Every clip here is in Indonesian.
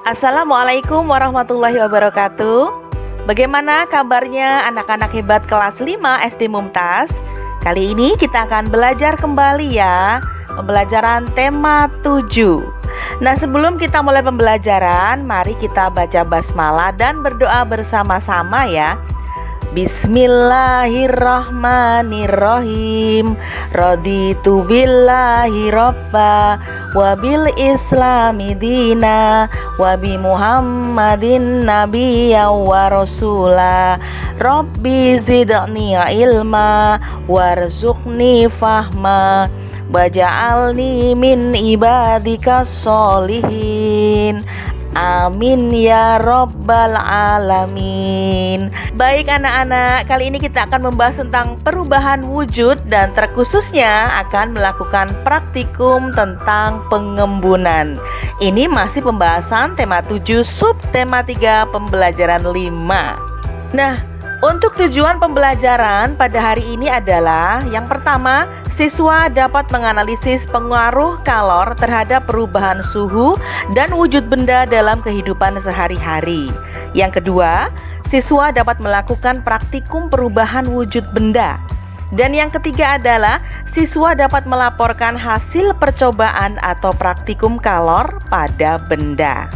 Assalamualaikum warahmatullahi wabarakatuh. Bagaimana kabarnya anak-anak hebat kelas 5 SD Mumtaz? Kali ini kita akan belajar kembali ya, pembelajaran tema 7. Nah, sebelum kita mulai pembelajaran, mari kita baca basmalah dan berdoa bersama-sama ya. Bismillahirrahmanirrahim. Raditu billahi robba wa bil islami dina wa bi muhammadin nabiyya wa rasula. Rabbi zidni ilma warzuqni fahma waj'alni min ibadika sholihin. Amin ya robbal alamin. Baik anak-anak, kali ini kita akan membahas tentang perubahan wujud dan terkhususnya akan melakukan praktikum tentang pengembunan. Ini masih pembahasan tema 7 subtema 3 pembelajaran 5. Nah, untuk tujuan pembelajaran pada hari ini adalah yang pertama, siswa dapat menganalisis pengaruh kalor terhadap perubahan suhu dan wujud benda dalam kehidupan sehari-hari. Yang kedua, siswa dapat melakukan praktikum perubahan wujud benda. Dan yang ketiga adalah siswa dapat melaporkan hasil percobaan atau praktikum kalor pada benda.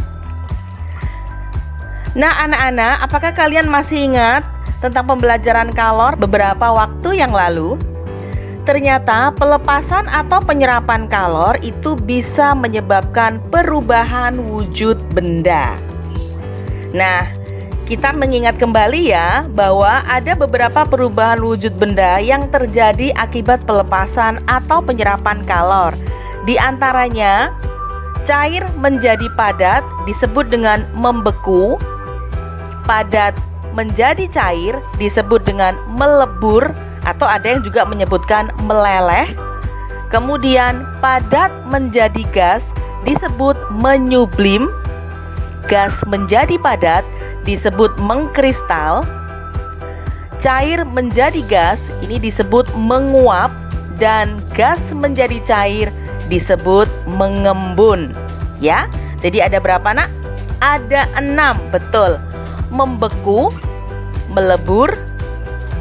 Nah anak-anak, apakah kalian masih ingat tentang pembelajaran kalor beberapa waktu yang lalu? Ternyata pelepasan atau penyerapan kalor itu bisa menyebabkan perubahan wujud benda. Nah, kita mengingat kembali ya bahwa ada beberapa perubahan wujud benda yang terjadi akibat pelepasan atau penyerapan kalor. Di antaranya, cair menjadi padat disebut dengan membeku, padat menjadi cair disebut dengan melebur, atau ada yang juga menyebutkan meleleh. Kemudian padat menjadi gas disebut menyublim. Gas menjadi padat disebut mengkristal. Cair menjadi gas ini disebut menguap. Dan gas menjadi cair disebut mengembun. Ya, jadi ada berapa nak? Ada 6, betul. Membeku, melebur,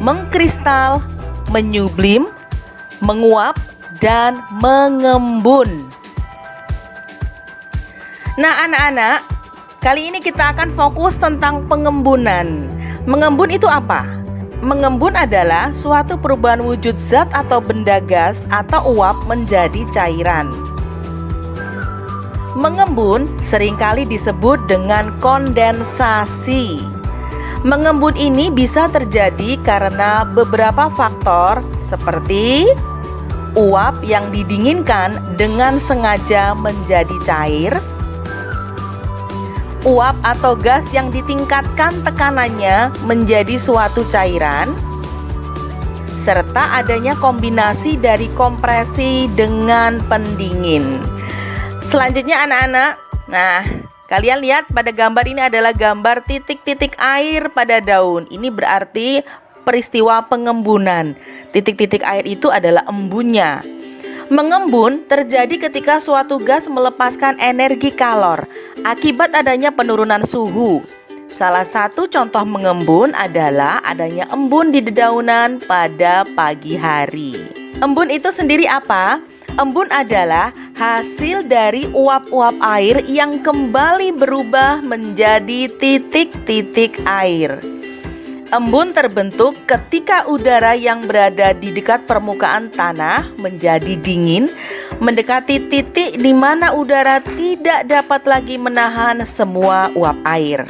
mengkristal, menyublim, menguap, dan mengembun. Nah anak-anak, kali ini kita akan fokus tentang pengembunan. Mengembun itu apa? Mengembun adalah suatu perubahan wujud zat atau benda gas atau uap menjadi cairan. Mengembun seringkali disebut dengan kondensasi. Mengembun ini bisa terjadi karena beberapa faktor seperti uap yang didinginkan dengan sengaja menjadi cair, uap atau gas yang ditingkatkan tekanannya menjadi suatu cairan, serta adanya kombinasi dari kompresi dengan pendingin. Selanjutnya anak-anak, nah kalian lihat pada gambar ini adalah gambar titik-titik air pada daun. Ini berarti peristiwa pengembunan. Titik-titik air itu adalah embunnya. Mengembun terjadi ketika suatu gas melepaskan energi kalor akibat adanya penurunan suhu. Salah satu contoh mengembun adalah adanya embun di dedaunan pada pagi hari. Embun itu sendiri apa? Embun adalah hasil dari uap-uap air yang kembali berubah menjadi titik-titik air. Embun terbentuk ketika udara yang berada di dekat permukaan tanah menjadi dingin, mendekati titik di mana udara tidak dapat lagi menahan semua uap air.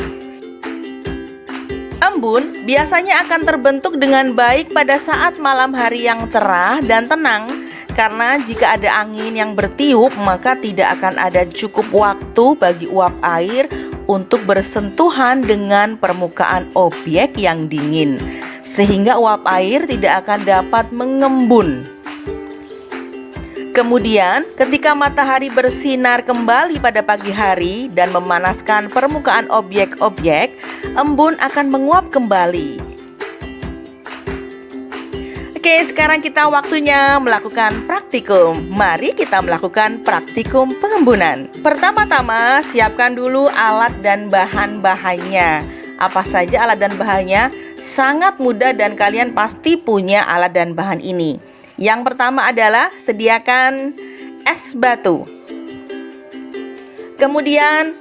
Embun biasanya akan terbentuk dengan baik pada saat malam hari yang cerah dan tenang. Karena jika ada angin yang bertiup, maka tidak akan ada cukup waktu bagi uap air untuk bersentuhan dengan permukaan objek yang dingin, sehingga uap air tidak akan dapat mengembun. Kemudian, ketika matahari bersinar kembali pada pagi hari dan memanaskan permukaan objek-objek, embun akan menguap kembali. Oke, sekarang kita waktunya melakukan praktikum. Mari kita melakukan praktikum pengembunan. Pertama-tama, siapkan dulu alat dan bahan-bahannya. Apa saja alat dan bahannya? Sangat mudah dan kalian pasti punya alat dan bahan ini. Yang pertama adalah sediakan es batu. Kemudian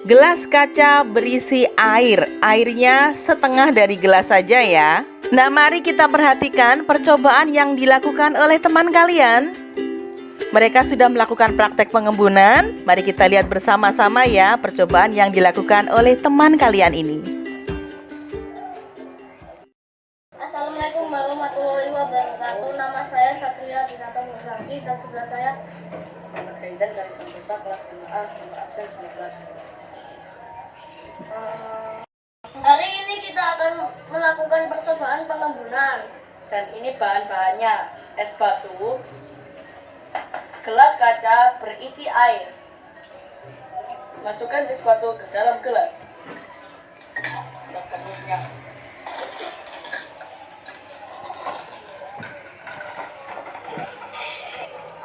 gelas kaca berisi air. Airnya setengah dari gelas saja ya. Nah, mari kita perhatikan percobaan yang dilakukan oleh teman kalian. Mereka sudah melakukan praktek pengembunan. Mari kita lihat bersama-sama ya percobaan yang dilakukan oleh teman kalian ini. Assalamualaikum warahmatullahi wabarakatuh. Nama saya Satria Dinata Murhaki dan sebelah saya Muhammad Kaizan dari Santosa kelas 5A, nomor absen 19. Hari ini kita akan melakukan percobaan pengembunan. Dan ini bahan-bahannya: es batu, gelas kaca berisi air. Masukkan es batu ke dalam gelas sepenuhnya.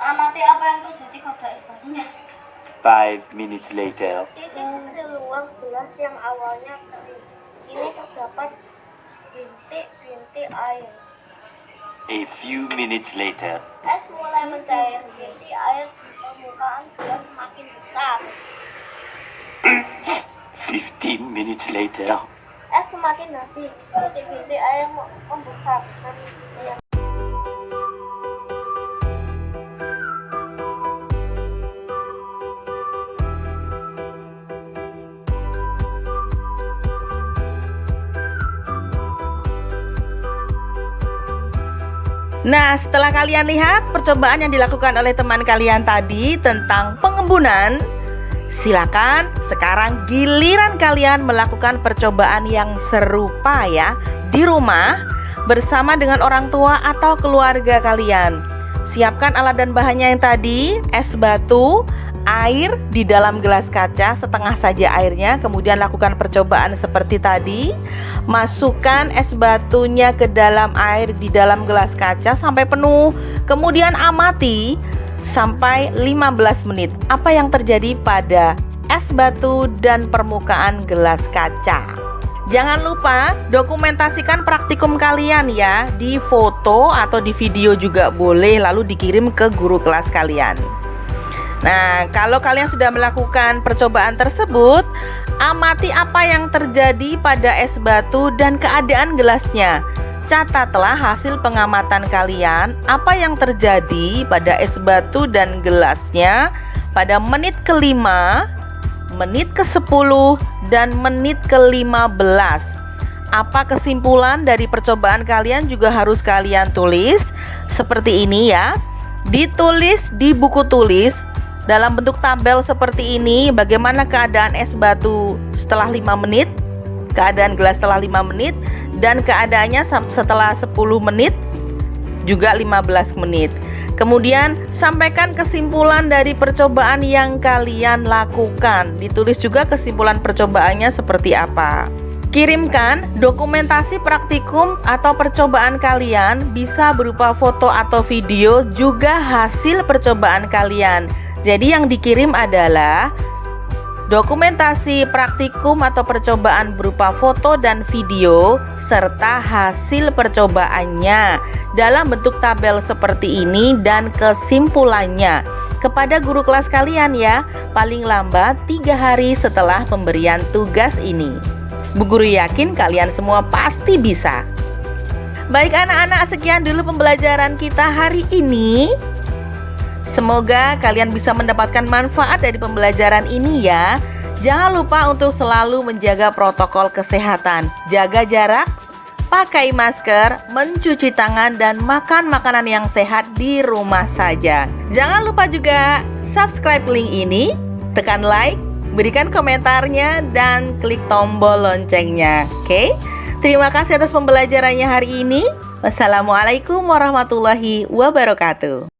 Amati apa yang terjadi pada es batunya. 5 minutes later. Isi seluruh gelas yang awalnya kering. Ini terdapat bintik-bintik air. A few minutes later. Es mulai mencair. Bintik air di permukaan gelas semakin besar. 15 minutes later. Es semakin habis. Bintik-bintik air membesar dan Nah, setelah kalian lihat percobaan yang dilakukan oleh teman kalian tadi tentang pengembunan, silakan sekarang giliran kalian melakukan percobaan yang serupa ya di rumah bersama dengan orang tua atau keluarga kalian. Siapkan alat dan bahannya yang tadi: es batu, air di dalam gelas kaca, setengah saja airnya. Kemudian lakukan percobaan seperti tadi. Masukkan es batunya ke dalam air di dalam gelas kaca sampai penuh. Kemudian amati sampai 15 menit apa yang terjadi pada es batu dan permukaan gelas kaca. Jangan lupa dokumentasikan praktikum kalian ya, di foto atau di video juga boleh, lalu dikirim ke guru kelas kalian. Nah, kalau kalian sudah melakukan percobaan tersebut, amati apa yang terjadi pada es batu dan keadaan gelasnya. Catatlah hasil pengamatan kalian, apa yang terjadi pada es batu dan gelasnya pada menit ke-5, menit ke-10, dan menit ke-15. Apa kesimpulan dari percobaan kalian juga harus kalian tulis seperti ini ya. Ditulis di buku tulis dalam bentuk tabel seperti ini, bagaimana keadaan es batu setelah 5 menit, keadaan gelas setelah 5 menit, dan keadaannya setelah 10 menit, juga 15 menit. Kemudian sampaikan kesimpulan dari percobaan yang kalian lakukan. Ditulis juga kesimpulan percobaannya seperti apa. Kirimkan dokumentasi praktikum atau percobaan kalian, bisa berupa foto atau video, juga hasil percobaan kalian. Jadi yang dikirim adalah dokumentasi praktikum atau percobaan berupa foto dan video serta hasil percobaannya dalam bentuk tabel seperti ini dan kesimpulannya kepada guru kelas kalian ya, paling lambat 3 hari setelah pemberian tugas ini. Bu Guru yakin kalian semua pasti bisa. Baik anak-anak, sekian dulu pembelajaran kita hari ini. Semoga kalian bisa mendapatkan manfaat dari pembelajaran ini ya. Jangan lupa untuk selalu menjaga protokol kesehatan. Jaga jarak, pakai masker, mencuci tangan, dan makan makanan yang sehat di rumah saja. Jangan lupa juga subscribe link ini, tekan like, berikan komentarnya, dan klik tombol loncengnya. Oke? Terima kasih atas pembelajarannya hari ini. Wassalamualaikum warahmatullahi wabarakatuh.